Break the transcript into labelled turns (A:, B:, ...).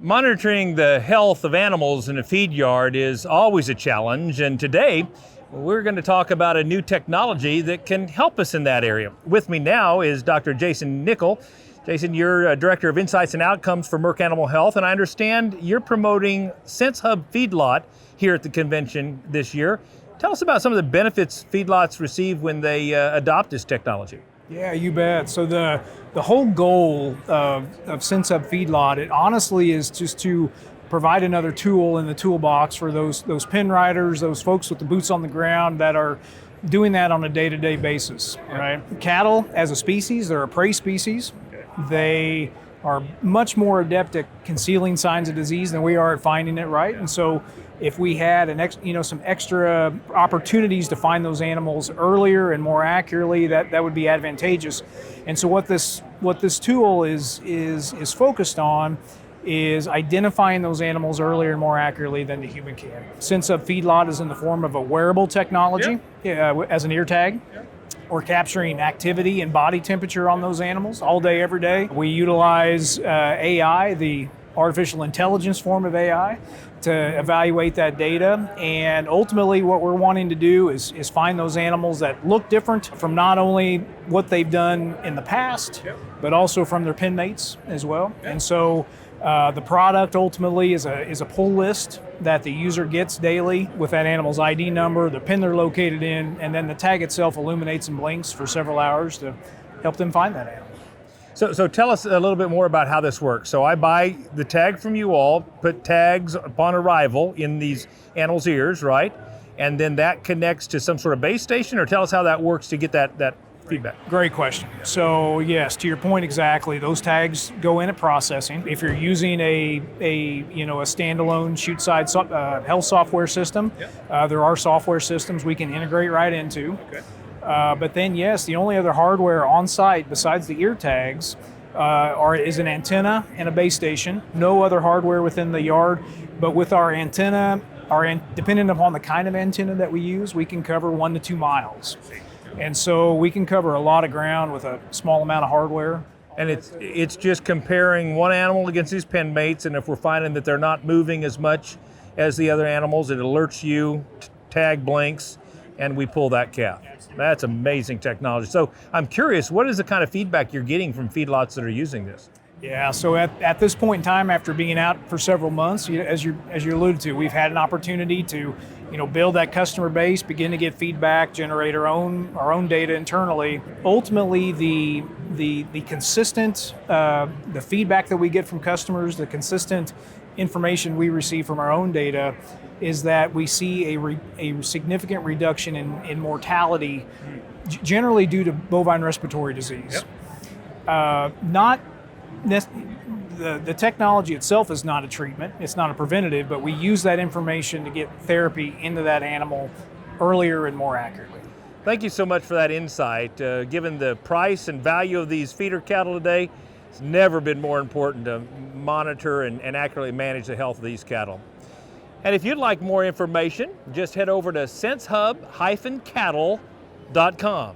A: Monitoring the health of animals in a feed yard is always a challenge, and today we're going to talk about a new technology that can help us in that area. With me now is Dr. Jason Nickel. Jason, you're Director of Insights and Outcomes for Merck Animal Health, and I understand you're promoting SenseHub Feedlot here at the convention this year. Tell us about some of the benefits feedlots receive when they adopt this technology.
B: Yeah, you bet. So the whole goal of SenseHub Feedlot, it honestly is just to provide another tool in the toolbox for those pen riders, those folks with the boots on the ground that are doing that on a day-to-day basis, right? Cattle as a species, they're a prey species. They are much more adept at concealing signs of disease than we are at finding it, right? And so if we had some extra opportunities to find those animals earlier and more accurately, that would be advantageous. And so what this tool is focused on is identifying those animals earlier and more accurately than the human can. SenseHub Feedlot is in the form of a wearable technology, as an ear tag. We're capturing activity and body temperature on those animals all day, every day. We utilize AI, the artificial intelligence form of AI, to evaluate that data. And ultimately what we're wanting to do is find those animals that look different from not only what they've done in the past, but also from their pen mates as well. And so the product ultimately is a pull list that the user gets daily with that animal's ID number, the pen they're located in, and then the tag itself illuminates and blinks for several hours to help them find that animal.
A: So tell us a little bit more about how this works. So I buy the tag from you all, put tags upon arrival in these animals' ears, right? And then that connects to some sort of base station, or tell us how that works to get that feedback.
B: Great question. So yes, to your point exactly, those tags go in at processing. If you're using a standalone chute-side health software system, there are software systems we can integrate right into.
A: Okay.
B: But then yes, the only other hardware on site besides the ear tags is an antenna and a base station. No other hardware within the yard, but with our antenna, depending upon the kind of antenna that we use, we can cover 1 to 2 miles. And so we can cover a lot of ground with a small amount of hardware.
A: And it's just comparing one animal against these pen mates, and if we're finding that they're not moving as much as the other animals, it alerts you, tag blinks, and we pull that calf. That's amazing technology. So I'm curious, what is the kind of feedback you're getting from feedlots that are using this?
B: Yeah, so at this point in time, after being out for several months, as you alluded to, we've had an opportunity to build that customer base, begin to get feedback, generate our own data internally. Ultimately, the consistent the feedback that we get from customers, the consistent information we receive from our own data, is that we see a significant reduction in mortality, generally due to bovine respiratory disease. The technology itself is not a treatment, it's not a preventative, but we use that information to get therapy into that animal earlier and more accurately.
A: Thank you so much for that insight. Given the price and value of these feeder cattle today, it's never been more important to monitor and accurately manage the health of these cattle. And if you'd like more information, just head over to sensehub-cattle.com.